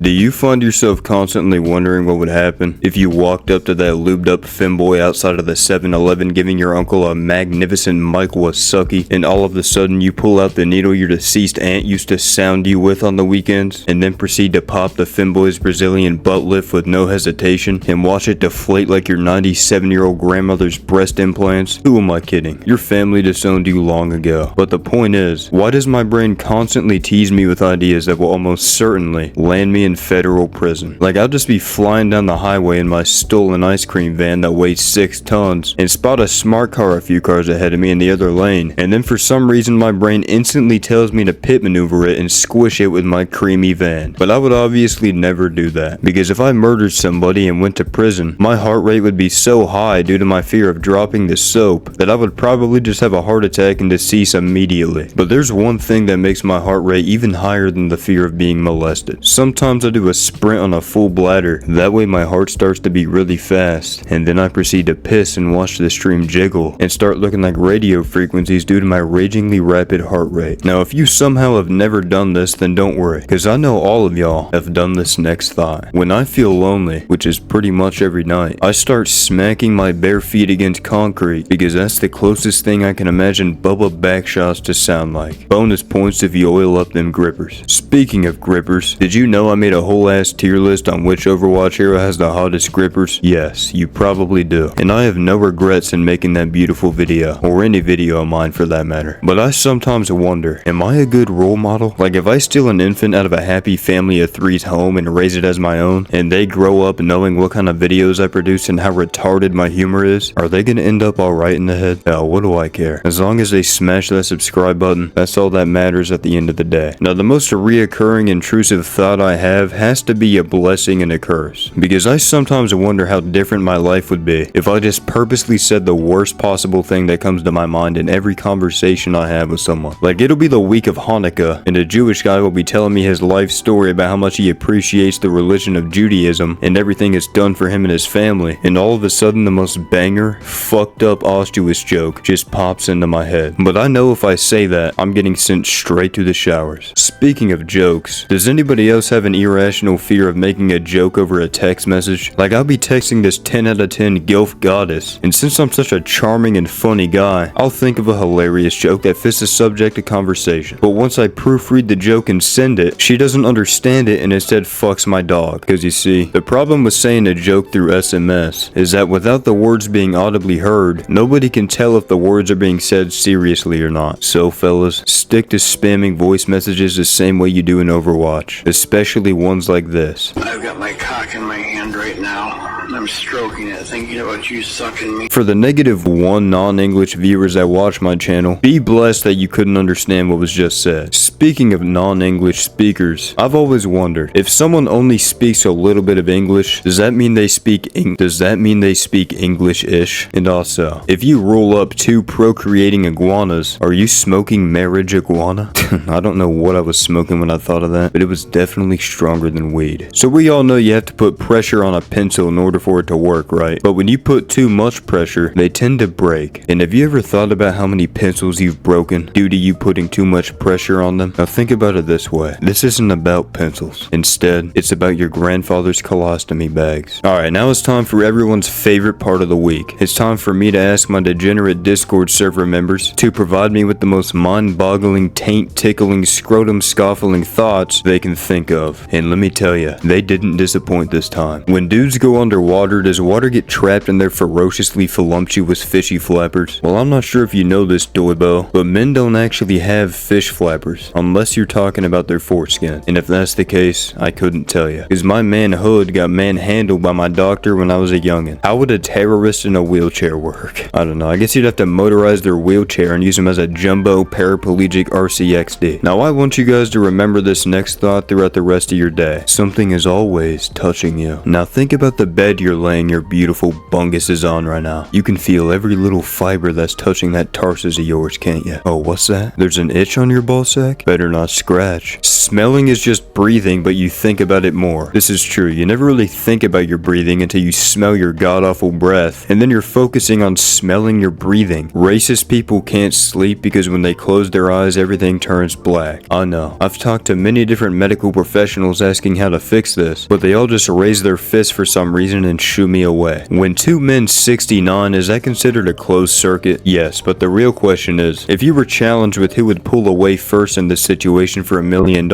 Do you find yourself constantly wondering what would happen if you walked up to that lubed up femboy outside of the 7-Eleven giving your uncle a magnificent Michael a sucky, and all of a sudden you pull out the needle your deceased aunt used to sound you with on the weekends, and then proceed to pop the femboy's Brazilian butt lift with no hesitation, and watch it deflate like your 97-year-old grandmother's breast implants? Who am I kidding? Your family disowned you long ago. But the point is, why does my brain constantly tease me with ideas that will almost certainly land me in federal prison? Like, I'll just be flying down the highway in my stolen ice cream van that weighs 6 tons and spot a smart car a few cars ahead of me in the other lane, and then for some reason my brain instantly tells me to pit maneuver it and squish it with my creamy van. But I would obviously never do that, because if I murdered somebody and went to prison, my heart rate would be so high due to my fear of dropping the soap that I would probably just have a heart attack and decease immediately. But there's one thing that makes my heart rate even higher than the fear of being molested. Sometimes I do a sprint on a full bladder, that way my heart starts to beat really fast, and then I proceed to piss and watch the stream jiggle and start looking like radio frequencies due to my ragingly rapid heart rate. Now if you somehow have never done this, then don't worry, cause I know all of y'all have done this next thought. When I feel lonely, which is pretty much every night, I start smacking my bare feet against concrete because that's the closest thing I can imagine Bubba backshots to sound like. Bonus points if you oil up them grippers. Speaking of grippers, did you know I made a whole ass tier list on which Overwatch hero has the hottest grippers? Yes, you probably do. And I have no regrets in making that beautiful video, or any video of mine for that matter. But I sometimes wonder, am I a good role model? Like, if I steal an infant out of a happy family of three's home and raise it as my own, and they grow up knowing what kind of videos I produce and how retarded my humor is, are they gonna end up alright in the head? Hell, what do I care? As long as they smash that subscribe button, that's all that matters at the end of the day. Now, the most reoccurring intrusive thought I have has to be a blessing and a curse, because I sometimes wonder how different my life would be if I just purposely said the worst possible thing that comes to my mind in every conversation I have with someone. Like, it'll be the week of Hanukkah, and a Jewish guy will be telling me his life story about how much he appreciates the religion of Judaism and everything it's done for him and his family, and all of a sudden the most banger, fucked up Auschwitz joke just pops into my head. But I know if I say that, I'm getting sent straight to the showers. Speaking of jokes, does anybody else have an irrational fear of making a joke over a text message? Like, I'll be texting this 10 out of 10 gilf goddess, and since I'm such a charming and funny guy, I'll think of a hilarious joke that fits the subject of conversation. But once I proofread the joke and send it, she doesn't understand it and instead fucks my dog. Cause you see, the problem with saying a joke through SMS is that without the words being audibly heard, nobody can tell if the words are being said seriously or not. So fellas, stick to spamming voice messages the same way you do in Overwatch, especially ones like this. I've got my cock in my hand right now, and I'm stroking it, thinking about you sucking me. For the -1 non-English viewers that watch my channel, be blessed that you couldn't understand what was just said. Speaking of non-English speakers, I've always wondered, if someone only speaks a little bit of English, does that mean they speak English-ish? And also, if you roll up 2 procreating iguanas, are you smoking marriage iguana? I don't know what I was smoking when I thought of that, but it was definitely stronger than weed. So we all know you have to put pressure on a pencil in order for it to work, right? But when you put too much pressure, they tend to break. And have you ever thought about how many pencils you've broken due to you putting too much pressure on them? Now think about it this way. This isn't about pencils. Instead, it's about your grandfather's colostomy bags. Alright, now it's time for everyone's favorite part of the week. It's time for me to ask my degenerate Discord server members to provide me with the most mind-boggling, taint-tickling, scrotum-scoffling thoughts they can think of. And let me tell you, they didn't disappoint this time. When dudes go underwater, does water get trapped in their ferociously voluptuous fishy flappers? Well, I'm not sure if you know this, Doibo, but men don't actually have fish flappers, unless you're talking about their foreskin. And if that's the case, I couldn't tell you, because my manhood got manhandled by my doctor when I was a youngin'. How would a terrorist in a wheelchair work? I don't know, I guess you'd have to motorize their wheelchair and use them as a jumbo paraplegic RCXD. Now I want you guys to remember this next thought throughout the rest of your day. Something is always touching touching you. Now think about the bed you're laying your beautiful bunguses on right now. You can feel every little fiber that's touching that tarsus of yours, can't you? Oh, what's that? There's an itch on your ballsack? Better not scratch. Smelling is just breathing, but you think about it more. This is true. You never really think about your breathing until you smell your god-awful breath, and then you're focusing on smelling your breathing. Racist people can't sleep because when they close their eyes, everything turns black. I know. I've talked to many different medical professionals asking how to fix this, but they all just raise their fists for some reason and shoo me away. When two men 69, is that considered a closed circuit? Yes, but the real question is, if you were challenged with who would pull away first in this situation for $1 million,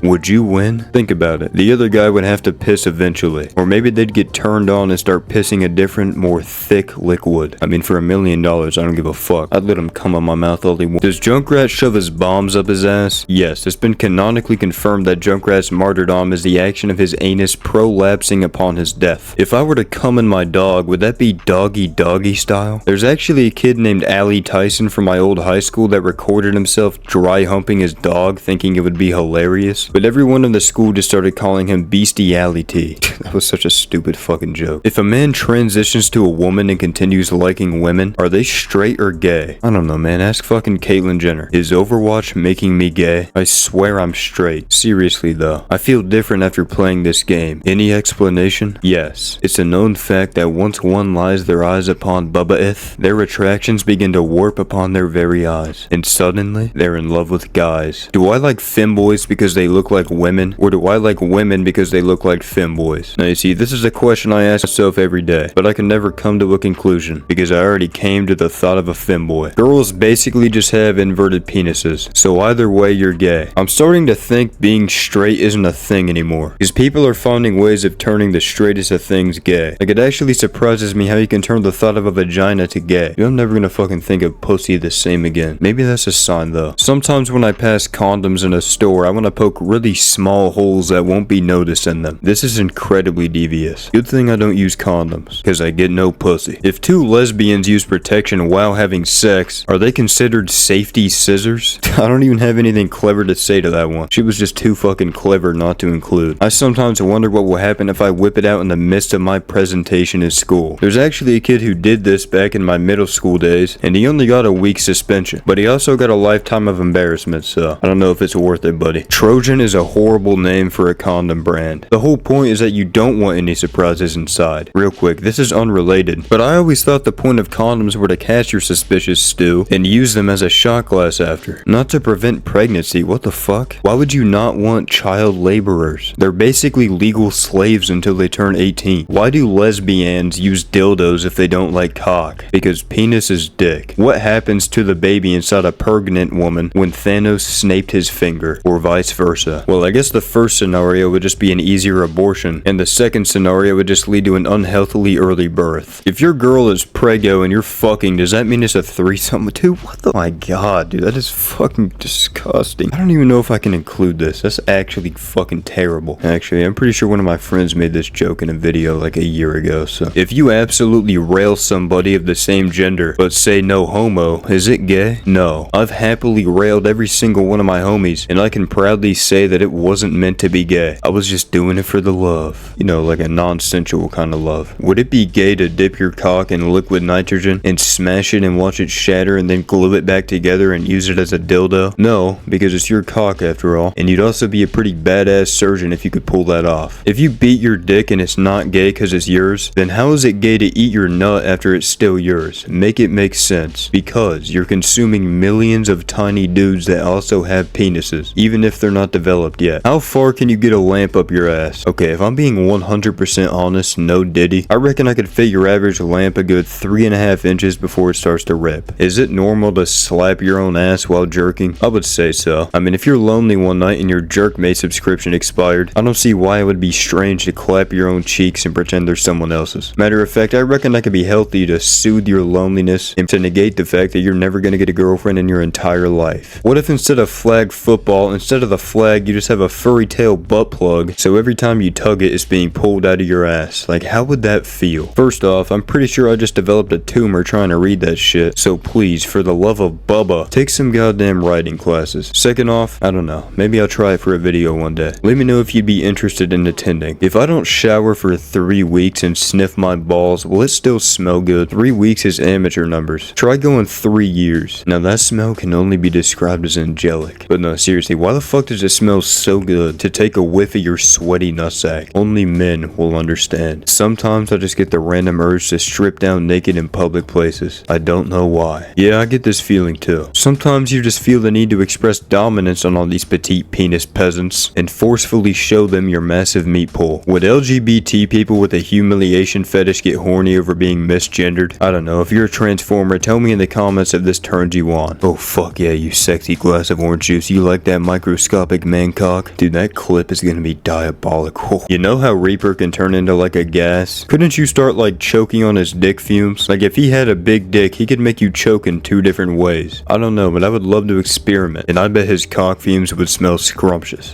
would you win? Think about it. The other guy would have to piss eventually, or maybe they'd get turned on and start pissing a different, more thick liquid. I mean, for $1 million, I don't give a fuck. I'd let him come on my mouth all he wants. Does Junkrat shove his bombs up his ass? Yes, it's been canonically confirmed that Junkrat's martyrdom is the action of his anus prolapsing upon his death. If I were to come in my dog, would that be doggy style? There's actually a kid named Allie Tyson from my old high school that recorded himself dry humping his dog thinking it would be hilarious, but everyone in the school just started calling him bestiality. That was such a stupid fucking joke. If a man transitions to a woman and continues liking women, are they straight or gay? I don't know, man. Ask fucking Caitlyn Jenner. Is Overwatch making me gay? I swear I'm straight. Seriously though, I feel different after playing this game. Any explanation? Yes. It's a known fact that once one lies their eyes upon Bubbaith, their attractions begin to warp upon their very eyes, and suddenly they're in love with guys. Do I like femboys because they look like women, or do I like women because they look like femboys? Now you see, this is a question I ask myself every day, but I can never come to a conclusion because I already came to the thought of a femboy. Girls basically just have inverted penises, so either way you're gay. I'm starting to think being straight isn't a thing anymore, because people are finding ways of turning the straightest of things gay. Like, it actually surprises me how you can turn the thought of a vagina to gay. I'm never gonna fucking think of pussy the same again. Maybe that's a sign though. Sometimes when I pass condoms in a store, I want to poke really small holes that won't be noticed in them. This is incredibly devious. Good thing I don't use condoms, because I get no pussy. If two lesbians use protection while having sex, are they considered safety scissors? I don't even have anything clever to say to that one. She was just too fucking clever not to include. I sometimes wonder what will happen if I whip it out in the midst of my presentation in school. There's actually a kid who did this back in my middle school days, and he only got a week suspension, but he also got a lifetime of embarrassment, so I don't know if it's worth it, buddy. Trojan is a horrible name for a condom brand. The whole point is that you don't want any surprises inside. Real quick, this is unrelated, but I always thought the point of condoms were to catch your suspicious stew and use them as a shot glass after, not to prevent pregnancy. What the fuck? Why would you not want child laborers? They're basically legal slaves until they turn 18. Why do lesbians use dildos if they don't like cock? Because penis is dick. What happens to the baby inside a pregnant woman when Thanos snaped his finger, or vice versa? Well, I guess the first scenario would just be an easier abortion, and the second scenario would just lead to an unhealthily early birth. If your girl is preggo and you're fucking, does that mean it's a threesome? Dude, what the? My god, dude, that is fucking disgusting. I don't even know if I can include this. That's actually fucking terrible. Actually, I'm pretty sure one of my friends made this joke in a video like a year ago, so. If you absolutely rail somebody of the same gender, but say no homo, is it gay? No. I've happily railed every single one of my homies, and I can proudly say that it wasn't meant to be gay. I was just doing it for the love. You know, like a non-sensual kind of love. Would it be gay to dip your cock in liquid nitrogen and smash it and watch it shatter and then glue it back together and use it as a dildo? No, because it's your cock after all, and you'd also be a pretty badass surgeon if you could pull that off. If you beat your dick and it's not gay because it's yours, then how is it gay to eat your nut after it's still yours? Make it make sense. Because you're consuming millions of tiny dudes that also have penises, even if they're not developed yet. How far can you get a lamp up your ass? Okay, if I'm being 100% honest, no diddy, I reckon I could fit your average lamp a good 3.5 inches before it starts to rip. Is it normal to slap your own ass while jerking? I would say so. I mean, if you're lonely one night and your Jerkmate subscription expired, I don't see why it would be strange to clap your own cheeks and pretend they're someone else's. Matter of fact, I reckon that could be healthy to soothe your loneliness and to negate the fact that you're never gonna get a girlfriend in your entire life. What if instead of flag football, instead of the flag, you just have a furry tail butt plug, so every time you tug it penis being pulled out of your ass. Like, how would that feel? First off, I'm pretty sure I just developed a tumor trying to read that shit. So please, for the love of Bubba, take some goddamn writing classes. Second off, I don't know. Maybe I'll try it for a video one day. Let me know if you'd be interested in attending. If I don't shower for 3 weeks and sniff my balls, will it still smell good? 3 weeks is amateur numbers. Try going 3 years. Now that smell can only be described as angelic. But no, seriously, why the fuck does it smell so good to take a whiff of your sweaty nutsack? Only men will understand. Sometimes I just get the random urge to strip down naked in public places. I don't know why. Yeah, I get this feeling too. Sometimes you just feel the need to express dominance on all these petite penis peasants and forcefully show them your massive meat pull. Would LGBT people with a humiliation fetish get horny over being misgendered? I don't know. If you're a transformer, tell me in the comments if this turns you on. Oh fuck yeah, you sexy glass of orange juice. You like that microscopic man cock? Dude, that clip is gonna be diabolical. You know how Reaper can turn into like a gas? Couldn't you start like choking on his dick fumes? Like if he had a big dick, he could make you choke in 2 different ways. I don't know, but I would love to experiment, and I bet his cock fumes would smell scrumptious.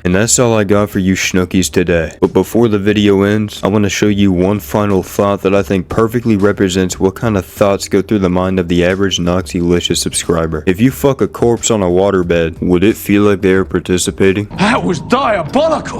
And that's all I got for you schnookies today. But before the video ends, I want to show you one final thought that I think perfectly represents what kind of thoughts go through the mind of the average Noxylicious subscriber. If you fuck a corpse on a waterbed, would it feel like they are participating? That was diabolical!